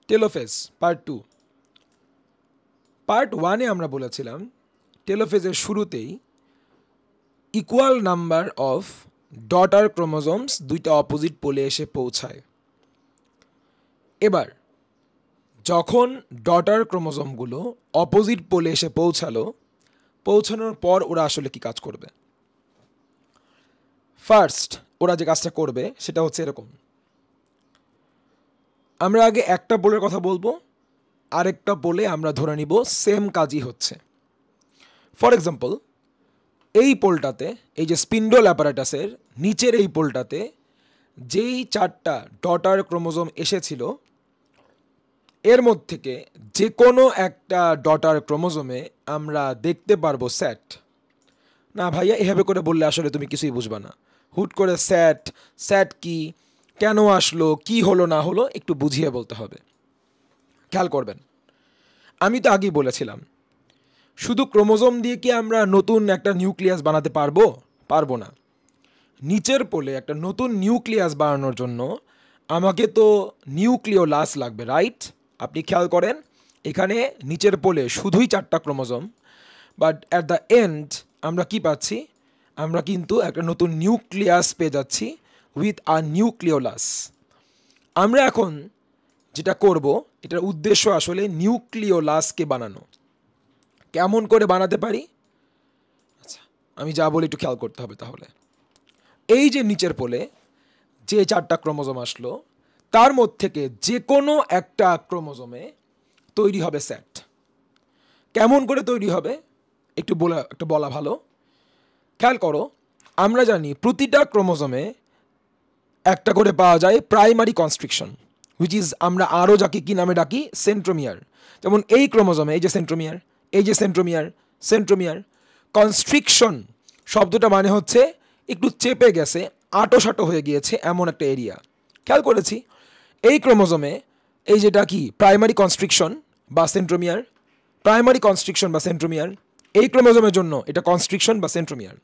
Telophase part 2। Part 1-এ আমরা বলেছিলাম টেলোফেজের শুরুতেই equal number of daughter chromosomes দুইটা অপোজিট পোলে এসে পৌঁছায়। এবার যখন ডটার ক্রোমোজোমগুলো অপোজিট পোলে এসে পৌঁছানোর পর ওরা আসলে কি কাজ করবে? ফার্স্ট ওরা যে কাজটা করবে সেটা হচ্ছে এরকম। আমরা আগে একটা পোলের কথা বলবো, আরেকটা পোলে আমরা ধরে নিব সেম কাজই হচ্ছে। ফর এক্সাম্পল, এই পোলটাতে, এই যে স্পিন্ডল অ্যাপারেটাসের নিচের এই পোলটাতে যেই 4টা ডটার ক্রোমোজোম এসেছিল, এর মধ্যে থেকে যে কোনো একটা ডটার ক্রোমোজোমে আমরা দেখতে পারবো স্যাট। না ভাইয়া, এভাবে করে বললে আসলে তুমি কিছুই বুঝবা না। হুট করে স্যাট কি, কেন আসলো, কি হলো না হলো একটু বুঝিয়ে বলতে হবে। খেয়াল করবেন, আমি তো আগেই বলেছিলাম শুধু ক্রোমোজোম দিয়ে কি আমরা নতুন একটা নিউক্লিয়াস বানাতে পারবো না। নিচের পোলে একটা নতুন নিউক্লিয়াস বানানোর জন্য আমাকে তো নিউক্লিওলাস লাগবে, রাইট? আপনি খেয়াল করেন, এখানে নিচের পোলে শুধুই 4টা chromosome, but at the end আমরা কি পাচ্ছি? আমরা কিন্তু একটা নতুন নিউক্লিয়াস পেয়ে যাচ্ছি উইথ আ নিউক্লিওলাস। আমরা এখন যেটা করব, এটার উদ্দেশ্য আসলে নিউক্লিওলাসকে বানানো। কেমন করে বানাতে পারি? আচ্ছা, আমি যা বলি একটু খেয়াল করতে হবে। তাহলে এই যে নিচের পোলে যে 4টা ক্রোমোজোম আসলো, তার মধ্যে থেকে যে কোনো একটা ক্রোমোজোমে তৈরি হবে স্যাট। কেমন করে তৈরি হবে একটু বলা ভালো। খেয়াল করো, আমরা জানি প্রতিটা ক্রোমোজোমে একটা করে পাওয়া যায় প্রাইমারি কনস্ট্রিকশন, হুইচ ইজ আমরা আরও যাকে কি নামে ডাকি? সেন্ট্রোমিয়ার। যেমন এই ক্রোমোজোমে এই যে সেন্ট্রোমিয়ার। কনস্ট্রিকশন শব্দটা মানে হচ্ছে একটু চেপে গেছে, আটোসাটো হয়ে গিয়েছে এমন একটা এরিয়া। খেয়াল করেছি এই ক্রোমোজোমে এই যেটা কি প্রাইমারি কনস্ট্রিকশন বা সেন্ট্রোমিয়ার, এই ক্রোমোজোমের জন্য এটা কনস্ট্রিকশন বা সেন্ট্রোমিয়ার।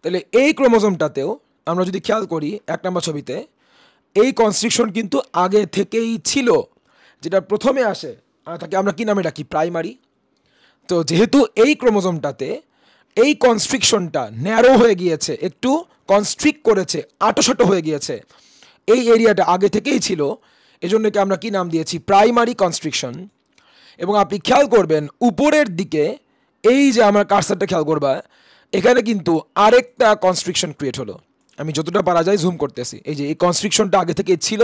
তাহলে এই ক্রোমোজোমটাতেও আমরা যদি খেয়াল করি 1 নম্বর ছবিতে, এই কনস্ট্রিকশন কিন্তু আগে থেকেই ছিল। যেটা প্রথমে আসে তাকে আমরা কি নামে ডাকি? প্রাইমারি। তো যেহেতু এই ক্রোমোজোমটাতে এই কনস্ট্রিকশনটা ন্যারো হয়ে গিয়েছে, একটু কনস্ট্রিক্ট করেছে, আটোসাটো হয়ে গিয়েছে, এই এরিয়াটা আগে থেকেই ছিল, এজন্য কি আমরা কি নাম দিয়েছি? Primary constriction. এবং আপনি খেয়াল করবেন উপরের দিকে, এই যে আমার কার্সারটা খেয়াল করবা, এখানে কিন্তু আরেকটা কনস্ট্রিকশন ক্রিয়েট হলো। আমি যতটা পারা যায় জুম করতেছি। এই যে এই কনস্ট্রিকশনটা আগে থেকে ছিল,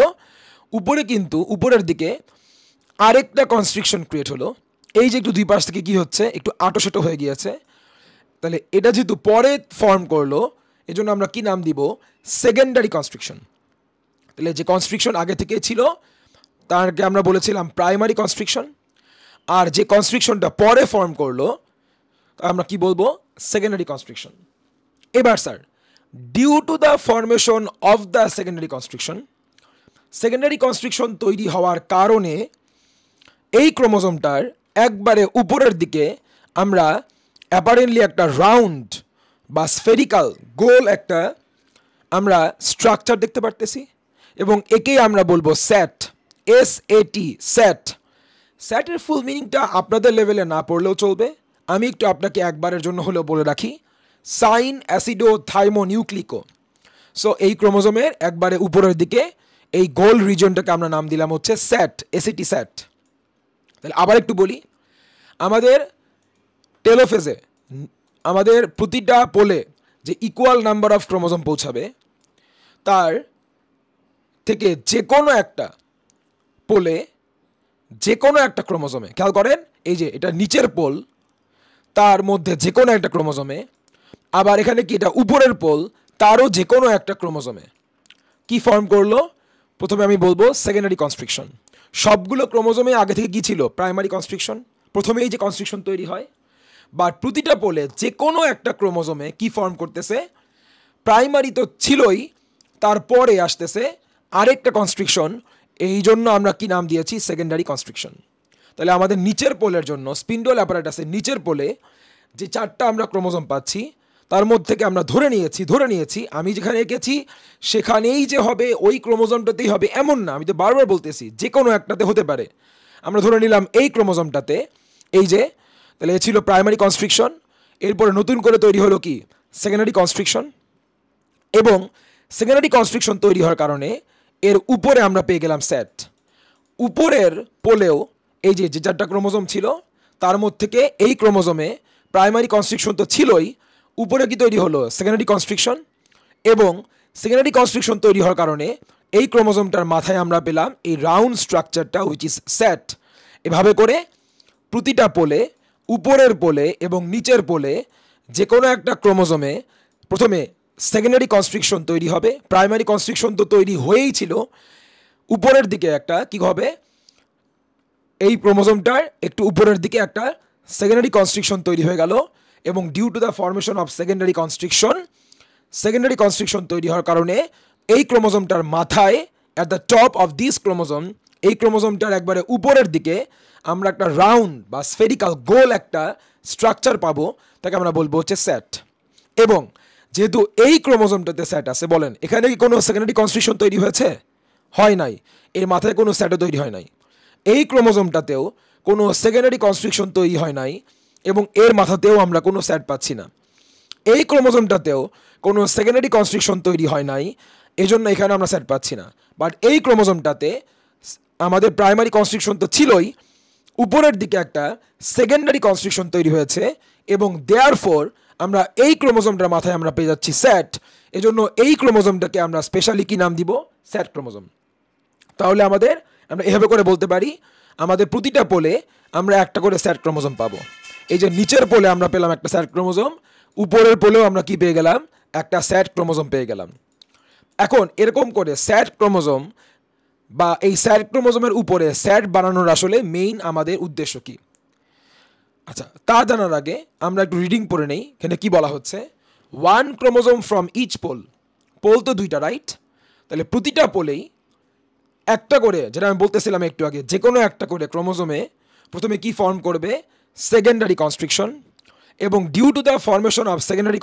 উপরে কিন্তু উপরের দিকে আরেকটা কনস্ট্রিকশন ক্রিয়েট হলো। এই যে একটু দুই পাশ থেকে কি হচ্ছে, একটু আটোসাটো হয়ে গিয়েছে। তাহলে এটা যেহেতু পরে ফর্ম করলো, এজন্য আমরা কি নাম দিব? Secondary constriction. তাহলে যে কনস্ট্রিকশন আগে থেকে ছিল তারকে আমরা বলেছিলাম প্রাইমারি কনস্ট্রিকশন, আর যে কনস্ট্রিকশনটা পরে ফর্ম করলো আমরা কি বলবো? Secondary constriction. এবার sir, due to the formation of the secondary constriction তৈরি হওয়ার কারণে এই ক্রোমোজোমটার একবারে উপরের দিকে আমরা অ্যাপারেন্টলি একটা রাউন্ড বা স্ফেরিক্যাল গোল একটা আমরা স্ট্রাকচার দেখতে পারতেছি, এবং একেই আমরা বলবো স্যাট, SAT, স্যাট। স্যাটের ফুল মিনিংটা আপনাদের লেভেলে না পড়লেও চলবে, আমি একটু আপনাকে একবারের জন্য হলেও বলে রাখি, সাইন অ্যাসিডো থাইমোনিউক্লিকো। সো এই ক্রোমোজোমের একবারে উপরের দিকে এই গোল রিজনটাকে আমরা নাম দিলাম হচ্ছে স্যাট, SAT, স্যাট। তাহলে আবার একটু বলি, আমাদের টেলোফেজে আমাদের প্রতিটা পোলে যে ইকুয়াল নাম্বার অফ ক্রোমোজোম পৌঁছাবে, তার থেকে যে কোনো একটা পোলে যে কোনো একটা ক্রোমোজোমে, খেয়াল করেন এই যে এটা নিচের পোল, তার মধ্যে যে কোনো একটা ক্রোমোজোমে, আবার এখানে কি এটা উপরের পোল, তারও যে কোনো একটা ক্রোমোজোমে কি ফর্ম করলো? প্রথমে আমি বলবো সেকেন্ডারি কনস্ট্রিকশন। সবগুলো ক্রোমোজোমে আগে থেকে কি ছিল? Primary constriction. প্রথমে এই যে কনস্ট্রিকশন তৈরি হয়, বাট প্রতিটা পোলে যে কোনো একটা ক্রোমোজোমে কি ফর্ম করতেছে? প্রাইমারি তো ছিলই, তারপরে আসতেছে আরেকটা কনস্ট্রিকশন, এই জন্য আমরা কি নাম দিয়েছি? Secondary constriction. তাহলে আমাদের নিচের পোলের জন্য, স্পিন্ডল অ্যাপারেটাসের নিচের পোলে যে 4টা আমরা ক্রোমোজোম পাচ্ছি, তার মধ্যে থেকে আমরা ধরে নিয়েছি আমি যেখানে এঁকেছি সেখানেই যে হবে ওই ক্রোমোজোমটাতেই হবে এমন না, আমি তো বারবার বলতেছি যে কোনো একটাতে হতে পারে। আমরা ধরে নিলাম এই ক্রোমোজোমটাতে এই যে, তাহলে এ ছিল প্রাইমারি কনস্ট্রিকশন, এরপরে নতুন করে তৈরি হলো কি সেকেন্ডারি কনস্ট্রিকশন, এবং সেকেন্ডারি কনস্ট্রিকশন তৈরি হওয়ার কারণে এর উপরে আমরা পেয়ে গেলাম সেট। উপরের পোলেও এই যে যে 4টা ক্রোমোজোম ছিল তার মধ্যে থেকে এই ক্রোমোজোমে প্রাইমারি কনস্ট্রিকশন তো ছিলই, উপরে কি তৈরি হলো সেকেন্ডারি কনস্ট্রিকশন, এবং সেকেন্ডারি কনস্ট্রিকশন তৈরি হওয়ার কারণে এই ক্রোমোজোমটার মাথায় আমরা পেলাম এই রাউন্ড স্ট্রাকচারটা হুইচ ইজ সেট। এভাবে করে প্রতিটা পোলে, উপরের পোলে এবং নিচের পোলে যে কোনো একটা ক্রোমোজোমে প্রথমে সেকেন্ডারি কনস্ট্রিকশন তৈরি হবে। প্রাইমারি কনস্ট্রিকশন তো তৈরি হয়েই ছিল, উপরের দিকে একটা কি হবে, এই ক্রোমোজোমটার একটু উপরের দিকে একটা সেকেন্ডারি কনস্ট্রিকশন তৈরি হয়ে গেল, এবং due to the formation of secondary constriction তৈরি হওয়ার কারণে এই ক্রোমোজোমটার মাথায় at the top of this chromosome, এই ক্রোমোজোমটার একবারে উপরের দিকে আমরা একটা রাউন্ড বা স্ফেরিক্যাল গোল একটা স্ট্রাকচার পাবো, তাকে আমরা বলবো হচ্ছে সেট। এবং যেহেতু এই ক্রোমোজোমটাতে সেট আছে, বলেন এখানে কি কোনো সেকেন্ডারি কনস্ট্রিকশন তৈরি হয়েছে? হয় নাই, এর মাথায় কোনো সেটও তৈরি হয় নাই। এই ক্রোমোজোমটাতেও কোনো সেকেন্ডারি কনস্ট্রিকশন তৈরি হয় নাই, এবং এর মাথাতেও আমরা কোনো সেট পাচ্ছি না। এই ক্রোমোজোমটাতেও কোনো সেকেন্ডারি কনস্ট্রিকশন তৈরি হয় নাই, এজন্য এখানে আমরা সেট পাচ্ছি না। বাট এই ক্রোমোজোমটাতে আমাদের প্রাইমারি কনস্ট্রিকশন তো ছিলই, উপরের দিকে একটা সেকেন্ডারি কনস্ট্রিকশন তৈরি হয়েছে, এবং দেয়ারফর আমরা এই ক্রোমোজোমটার মাথায় আমরা পেয়ে যাচ্ছি সেট। এজন্য এই ক্রোমোজোমটাকে আমরা স্পেশালি কি নাম দিব? Set chromosome. তাহলে আমরা এভাবে করে বলতে পারি আমাদের প্রতিটা পোলে আমরা একটা করে সেট ক্রোমোজোম পাবো। এই যে নিচের পোলে আমরা পেলাম একটা সেট ক্রোমোজোম, উপরের পোলেও আমরা কি পেয়ে গেলাম? একটা সেট ক্রোমোজোম পেয়ে গেলাম। এখন এরকম করে সেট ক্রোমোজোম বা এই সেট ক্রোমোজোমের উপরে সেট বানানোর আসলে মেইন আমাদের উদ্দেশ্য কি? আচ্ছা, তা জানার আগে আমরা একটু রিডিং পড়ে নেই। এখানে কি বলা হচ্ছে? 1 chromosome from each pole. Pole তো 2টা, রাইট? তাহলে প্রতিটা পোলেই একটা করে, যেটা আমি বলতেছিলাম একটু আগে, যে কোনো একটা করে ক্রোমোজোমে প্রথমে কি ফর্ম করবে? Secondary constriction. এবং due to the formation of secondary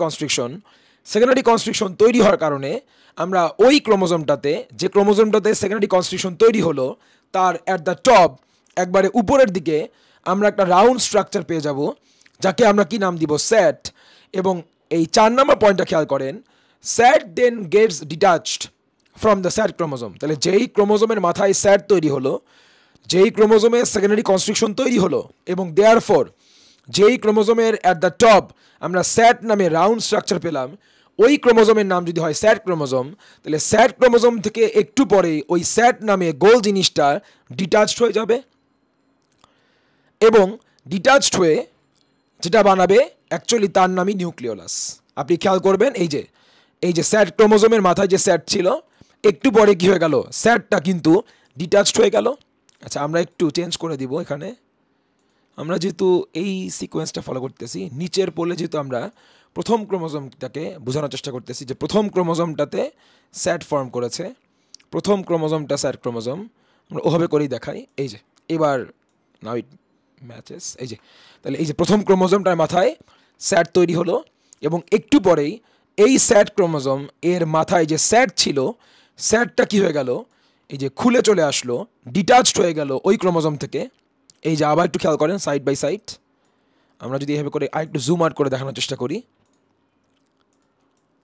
constriction তৈরি হওয়ার কারণে আমরা ওই ক্রোমোজোমটাতে, যে ক্রোমোজোমটাতে সেকেন্ডারি কনস্ট্রিকশন তৈরি হলো, তার অ্যাট দ্য টপ একবারে উপরের দিকে আমরা একটা রাউন্ড স্ট্রাকচার পেয়ে যাব, যাকে আমরা কি নাম দিব? সেট। এবং এই 4 নম্বর পয়েন্টটা খেয়াল করেন, set then gets detached from the set chromosome. তাহলে যেই ক্রোমোজোমের মাথায় সেট তৈরি হলো, যেই ক্রোমোজোমে সেকেন্ডারি কনস্ট্রিকশন তৈরি হলো, এবং দেয়ারফর যেই ক্রোমোজোমের অ্যাট দ্য টপ আমরা সেট নামে রাউন্ড স্ট্রাকচার পেলাম, ওই ক্রোমোজোমের নাম যদি হয় সেট ক্রোমোজোম, তাহলে সেট ক্রোমোজোম থেকে একটু পরে ওই সেট নামে গোল জিনিসটা ডিটাচড হয়ে যাবে, এবং ডিটাচড হয়ে যেটা বানাবে অ্যাকচুয়ালি তার নামই নিউক্লিওলাস। আপনি খেয়াল করবেন এই যে সেট ক্রোমোজোমের মাথায় যে সেট ছিল, একটু পরে কি হয়ে গেল? সেটটা কিন্তু ডিটাচড হয়ে গেল। আচ্ছা, আমরা একটু চেঞ্জ করে দিব। এখানে আমরা যেহেতু এই সিকোয়েন্সটা ফলো করতেছি, নিচের পোলে যেহেতু আমরা প্রথম ক্রোমোজোমটাকে বোঝানোর চেষ্টা করতেছি যে প্রথম ক্রোমোজোমটাতে সেট ফর্ম করেছে, প্রথম ক্রোমোজোমটা সেট ক্রোমোজোম, আমরা ওভাবে করেই দেখাই। এই যে এবার নাও ইট ম্যাচেস। এই যে তাহলে এই যে প্রথম ক্রোমোজোমটার মাথায় সেট তৈরি হলো, এবং একটু পরেই এই সেট ক্রোমোজোম এর মাথায় যে সেট ছিল, সেটটা কি হয়ে গেল? এই যে খুলে চলে আসলো, ডিটাচড হয়ে গেল ওই ক্রোমোজোম থেকে। এই যে আবার একটু খেয়াল করেন সাইড বাই সাইড, আমরা যদি এভাবে করে আরেকটু জুম আউট করে দেখানোর চেষ্টা করি,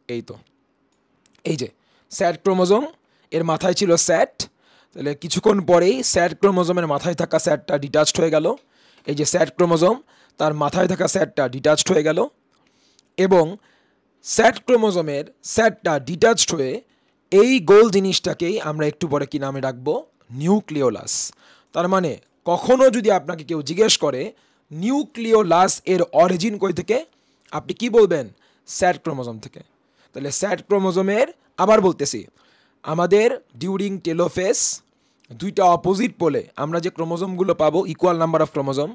এই তো এই যে সেট ক্রোমোজোম এর মাথায় ছিল সেট, তাহলে কিছুক্ষণ পরেই সেট ক্রোমোজোমের মাথায় থাকা সেটটা ডিটাচড হয়ে গেল। এই যে সেট ক্রোমোজোম, তার মাথায় থাকা সেটটা ডিটাচড হয়ে গেল, এবং সেট ক্রোমোজোমের সেটটা ডিটাচড হয়ে এই গোল জিনিসটাকেই আমরা একটু পরে কি নামে ডাকবো? নিউক্লিওলাস। তার মানে কখনো যদি আপনাকে কেউ জিজ্ঞেস করে নিউক্লিওলাস এর অরিজিন কই থেকে, আপনি কি বলবেন? সেট ক্রোমোজোম থেকে। তাহলে সেট ক্রোমোজোমের, আবার বলতেছি, আমাদের ডিউরিং টেলোফেজ 2টা অপোজিট পোলে আমরা যে ক্রোমোজোমগুলো পাবো, ইকুয়াল নাম্বার অফ ক্রোমোজোম,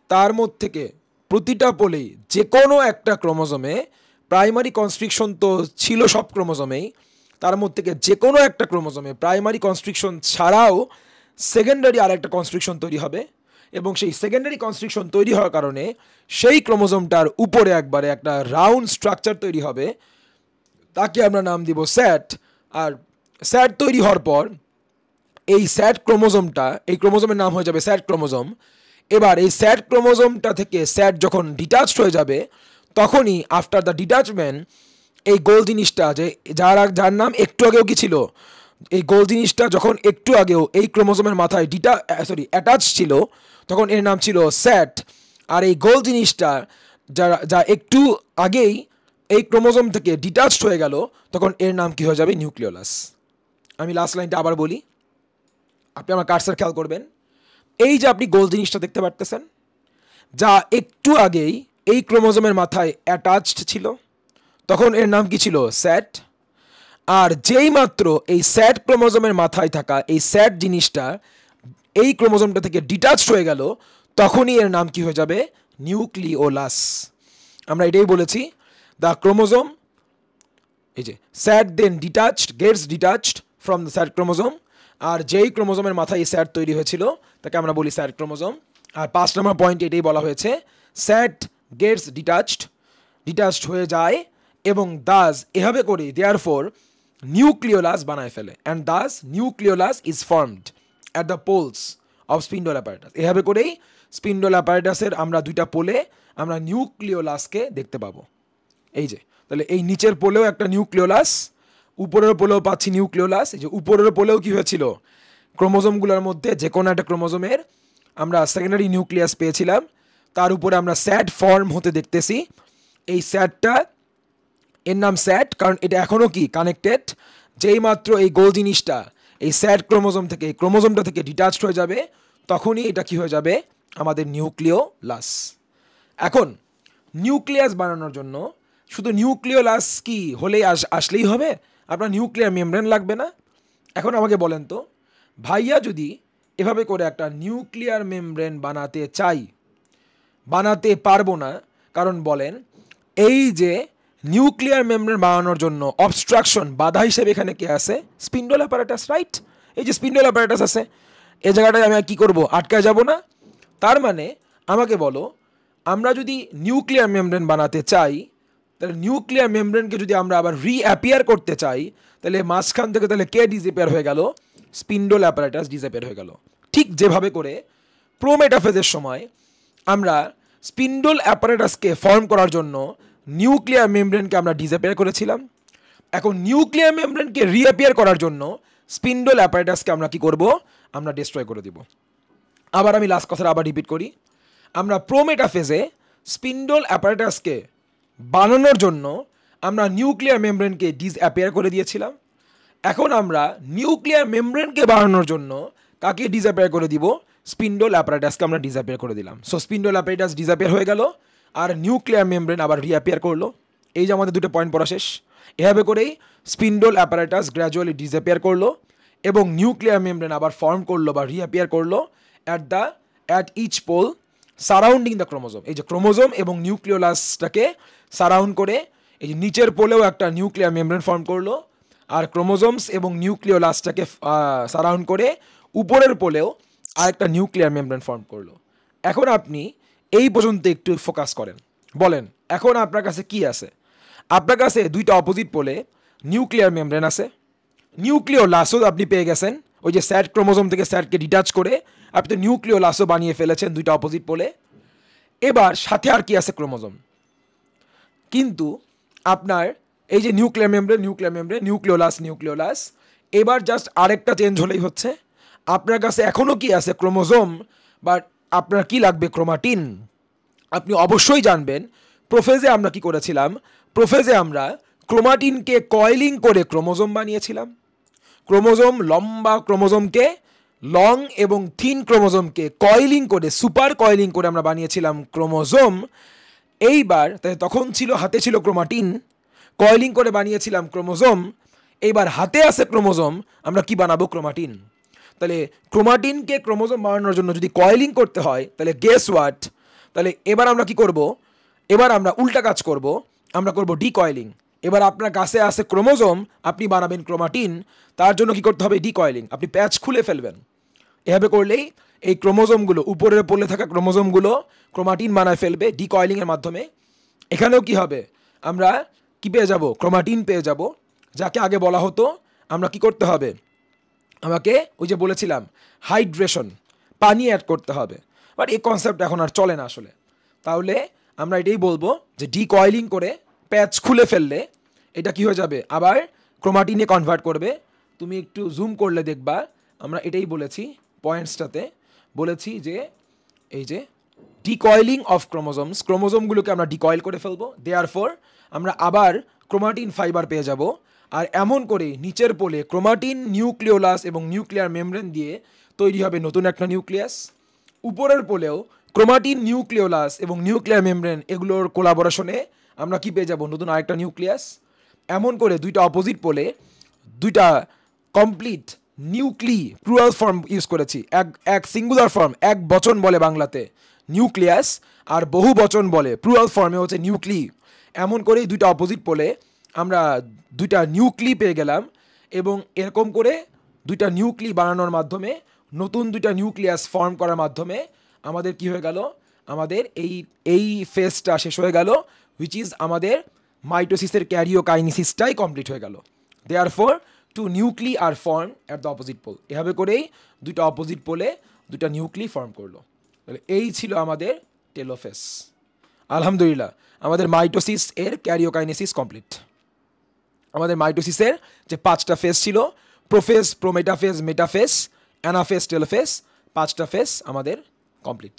তার মধ্যে থেকে প্রতিটা পোলেই যে কোনো একটা ক্রোমোজোমে প্রাইমারি কনস্ট্রিকশন তো ছিল সব ক্রোমোজোমেই, তার মধ্যে থেকে যে কোনো একটা ক্রোমোজোমে প্রাইমারি কনস্ট্রিকশন ছাড়াও সেকেন্ডারি আর একটা কনস্ট্রিকশন তৈরি হবে, এবং সেই সেকেন্ডারি কনস্ট্রিকশন তৈরি হওয়ার কারণে সেই ক্রোমোজোমটার উপরে একবারে একটা রাউন্ড স্ট্রাকচার তৈরি হবে, তাকে আমরা নাম দিব স্যাট। আর স্যাট তৈরি হওয়ার পর এই স্যাট ক্রোমোজোমটা, এই ক্রোমোজোমের নাম হয়ে যাবে স্যাট ক্রোমোজোম। এবার এই স্যাট ক্রোমোজোমটা থেকে স্যাট যখন ডিটাচড হয়ে যাবে, তখনই আফটার দ্য ডিটাচমেন্ট এই গোল জিনিসটা যে যার নাম একটু আগেও কি ছিল, এই গোল জিনিসটা যখন একটু আগেও এই ক্রোমোজোমের মাথায় অ্যাটাচ ছিল, তখন এর নাম ছিল স্যাট। আর এই গোল জিনিসটা যা একটু আগেই এই ক্রোমোজোম থেকে ডিটাচড হয়ে গেল, তখন এর নাম কি হয়ে যাবে, নিউক্লিওলাস। আমি লাস্ট লাইনটা আবার বলি, আপনি আমার কার্সার খেয়াল করবেন। এই যে আপনি গোল জিনিসটা দেখতে পারতেছেন, যা একটু আগেই এই ক্রোমোজোমের মাথায় অ্যাটাচড ছিল, তখন এর নাম কি ছিল, স্যাট। আর যেই মাত্র এই স্যাট ক্রোমোজোমের মাথায় থাকা এই স্যাট জিনিসটা এই ক্রোমোজোমটা থেকে ডিটাচড হয়ে গেল, তখনই এর নাম কি হয়ে যাবে, নিউক্লিওলাস। আমরা এটাই বলেছি, দ্য ক্রোমোজোম, এই যে sat then gets detached from the sat chromosome. আর যেই ক্রোমোজোমের মাথায় এই স্যাট তৈরি হয়েছিল তাকে আমরা বলি স্যাট ক্রোমোজোম। আর 5 নম্বর পয়েন্ট এটাই বলা হয়েছে, স্যাট গেটস ডিটাচড হয়ে যায় এবং দাস এভাবে করে দেয়ারফর নিউক্লিওলাস বানায় ফেলে, and thus nucleolus is formed at the polls of spindle apparatus. এভাবে করেই স্পিন্ডল অ্যাপারেটাসের আমরা দুইটা পোলে আমরা নিউক্লিওলাসকে দেখতে পাবো। এই যে তাহলে এই নিচের পোলেও একটা নিউক্লিওলাস, উপরের পোলেও পাচ্ছি নিউক্লিওলাস। এই যে উপরের পোলেও কি হয়েছিল, ক্রোমোজোমগুলোর মধ্যে যে কোনো একটা ক্রোমোজোমের আমরা সেকেন্ডারি নিউক্লিয়াস পেয়েছিলাম, তার উপরে আমরা স্যাট ফর্ম হতে দেখতেছি। এই স্যাটটা এর নাম স্যাট কারণ এটা এখনও কি কানেক্টেড। যেই মাত্র এই গোল জিনিসটা এই স্যাট ক্রোমোজোম থেকে, এই ক্রোমোজোমটা থেকে ডিটাচড হয়ে যাবে, তখনই এটা কি হয়ে যাবে, আমাদের নিউক্লিওলাস। এখন নিউক্লিয়াস বানানোর জন্য শুধু নিউক্লিওলাস কি হলেই আসলেই হবে, আপনার নিউক্লিয়ার মেমব্রেন লাগবে না। এখন আমাকে বলেন তো, ভাইয়া যদি এভাবে করে একটা নিউক্লিয়ার মেমব্রেন বানাতে চাই, বানাতে পারবো না, কারণ বলেন এই যে নিউক্লিয়ার মেমব্রেন বানানোর জন্য অবস্ট্রাকশন, বাধা হিসেবে এখানে কে আছে, স্পিন্ডল অ্যাপারেটাস, রাইট। এই যে স্পিন্ডল অ্যাপারেটাস আছে, এই জায়গাটায় আমি কি করব, আটকায় যাব না। তার মানে আমাকে বলো, আমরা যদি নিউক্লিয়ার মেমব্রেন বানাতে চাই, তাহলে নিউক্লিয়ার মেমব্রেনকে যদি আমরা আবার রিঅ্যাপিয়ার করতে চাই, তাহলে মাঝখান থেকে তাহলে কে ডিসঅ্যাপিয়ার হয়ে গেল, স্পিন্ডল অ্যাপারেটাস ডিসঅ্যাপিয়ার হয়ে গেল। ঠিক যেভাবে করে প্রোমেটাফেজের সময় আমরা স্পিন্ডল অ্যাপারেটাসকে ফর্ম করার জন্য নিউক্লিয়ার মেমব্রেনকে আমরা ডিসঅ্যাপিয়ার করেছিলাম, এখন নিউক্লিয়ার মেমব্রেনকে রিঅ্যাপিয়ার করার জন্য স্পিন্ডল অ্যাপারেটাসকে আমরা কি করব, আমরা ডিস্ট্রয় করে দিব। আবার আমি লাস্ট কথাটা আবার রিপিট করি, আমরা প্রোমেটাফেজে স্পিন্ডল অ্যাপারেটাসকে বানানোর জন্য আমরা নিউক্লিয়ার মেমব্রেনকে ডিসঅ্যাপিয়ার করে দিয়েছিলাম। এখন আমরা নিউক্লিয়ার মেমব্রেনকে বানানোর জন্য কাকে ডিসঅ্যাপিয়ার করে দিব, স্পিন্ডল অ্যাপারেটাসকে আমরা ডিসঅ্যাপিয়ার করে দিলাম। সো স্পিন্ডল অ্যাপারেটাস ডিসঅ্যাপিয়ার হয়ে গেল আর নিউক্লিয়ার মেমব্রেন আবার রিঅ্যাপিয়ার করলো। এই যে আমাদের দুটো পয়েন্ট পড়া শেষ। এভাবে করেই স্পিন্ডল অ্যাপারেটাস গ্র্যাজুয়ালি ডিসঅ্যাপিয়ার করলো এবং নিউক্লিয়ার মেমব্রেন আবার ফর্ম করলো বা রিঅ্যাপিয়ার করলো at each pole surrounding the chromosome. এই যে ক্রোমোজোম এবং নিউক্লিওলাসটাকে সারাউন্ড করে এই যে নিচের পোলেও একটা নিউক্লিয়ার মেমব্রেন ফর্ম করলো, আর ক্রোমোজোমস এবং নিউক্লিওলাসটাকে সারাউন্ড করে উপরের পোলেও আরেকটা নিউক্লিয়ার মেমব্রেন ফর্ম করলো। এখন আপনি এই পর্যন্ত একটু ফোকাস করেন, বলেন এখন আপনার কাছে কি আছে, আপনার কাছে দুইটা অপোজিট পোলে নিউক্লিয়ার মেমব্রেন আছে, নিউক্লিওলাসও আপনি পেয়ে গেছেন, ওই যে স্যাট ক্রোমোজোম থেকে স্যাটকে ডিটাচ করে আপনি তো নিউক্লিওলাসও বানিয়ে ফেলেছেন দুইটা অপোজিট পোলে। এবার সাথে আর কি আছে, ক্রোমোজোম। কিন্তু আপনার এই যে নিউক্লিয়ার মেমব্রেন নিউক্লিওলাস, এবার জাস্ট আরেকটা চেঞ্জ হলেই হচ্ছে, আপনার কাছে এখনও কি আছে, ক্রোমোজোম, বাট আপনার কি লাগবে, ক্রোমাটিন। আপনি অবশ্যই জানবেন প্রোফেজে আমরা কি করেছিলাম, প্রোফেজে আমরা ক্রোমাটিনকে কয়েলিং করে ক্রোমোজোম বানিয়েছিলাম। লম্বা ক্রোমোজোমকে, লং এবং থিন ক্রোমোজোমকে কয়েলিং করে, সুপার কয়েলিং করে আমরা বানিয়েছিলাম ক্রোমোজোম। এইবার তখন হাতে ছিল ক্রোমাটিন, কয়েলিং করে বানিয়েছিলাম ক্রোমোজোম। এইবার হাতে আছে ক্রোমোজোম, আমরা কি বানাবো, ক্রোমাটিন। তাহলে ক্রোমাটিনকে ক্রোমোজোম বানানোর জন্য যদি কয়েলিং করতে হয়, তাহলে গেস হোয়াট, তাহলে এবার আমরা কি করব, এবার আমরা উল্টা কাজ করব, আমরা করব ডিকয়েলিং। এবার আপনার কাছে আছে ক্রোমোজোম, আপনি বানাবেন ক্রোমাটিন, তার জন্য কি করতে হবে, ডিকয়েলিং। আপনি প্যাচ খুলে ফেলবেন, এভাবে করলেই এই ক্রোমোজোমগুলো, উপরের পোলে থাকা ক্রোমোজোমগুলো ক্রোমাটিন বানায় ফেলবে ডিকয়েলিংয়ের মাধ্যমে। এখানেও কি হবে, আমরা কি পেয়ে যাব, ক্রোমাটিন পেয়ে যাব, যাকে আগে বলা হতো আমরা কি করতে হবে, আমাকে ওই যে বলেছিলাম হাইড্রেশন, পানি অ্যাড করতে হবে। বাট এই কনসেপ্ট এখন আর চলে না আসলে। তাহলে আমরা এটাই বলবো যে ডিকয়েলিং করে প্যাচ খুলে ফেললে এটা কি হয়ে যাবে, আবার ক্রোমাটিনে কনভার্ট করবে। তুমি একটু জুম করলে দেখবা আমরা এটাই বলেছি, পয়েন্টসটাতে বলেছি যে এই যে ডিকয়েলিং অফ ক্রোমোজোমস, ক্রোমোজোমগুলোকে আমরা ডিকয়েল করে ফেলবো, দেয়ারফর আমরা আবার ক্রোমাটিন ফাইবার পেয়ে যাব। আর এমন করে নিচের পোলে ক্রোমাটিন, নিউক্লিওলাস এবং নিউক্লিয়ার মেমব্রেন দিয়ে তৈরি হবে নতুন একটা নিউক্লিয়াস। উপরের পোলেও ক্রোমাটিন, নিউক্লিওলাস এবং নিউক্লিয়ার মেমব্রেন এগুলোর কোলাবোরেশনে আমরা কি পেয়ে যাব, নতুন আরেকটা নিউক্লিয়াস। এমন করে দুইটা অপোজিট পোলে দুইটা complete nuclei, plural form use করেছি, এক সিঙ্গুলার ফর্ম, এক বচন বলে বাংলাতে নিউক্লিয়াস, আর বহু বচন বলে প্লুরাল ফর্মে হচ্ছে নিউক্লি। এমন করেই দুইটা অপোজিট পোলে আমরা দুইটা নিউক্লি পেয়ে গেলাম, এবং এরকম করে দুইটা নিউক্লি বানানোর মাধ্যমে, নতুন দুইটা নিউক্লিয়াস ফর্ম করার মাধ্যমে আমাদের কি হয়ে গেল, আমাদের এই ফেজটা শেষ হয়ে গেল, হুইচ ইজ আমাদের মাইটোসিসের ক্যারিওকাইনেসিসটাই কমপ্লিট হয়ে গেল। Therefore two nuclei are form at the opposite pole. এভাবে করেই দুইটা অপোজিট পোলে দুইটা নিউক্লি ফর্ম করলো। তাহলে এই ছিল আমাদের টেলোফেজ। আলহামদুলিল্লাহ, আমাদের মাইটোসিস এর ক্যারিওকাইনেসিস কমপ্লিট। আমাদের মাইটোসিসের যে 5টা ফেজ ছিল, prophase, prometaphase, metaphase, anaphase, telophase, 5টা ফেজ আমাদের কমপ্লিট।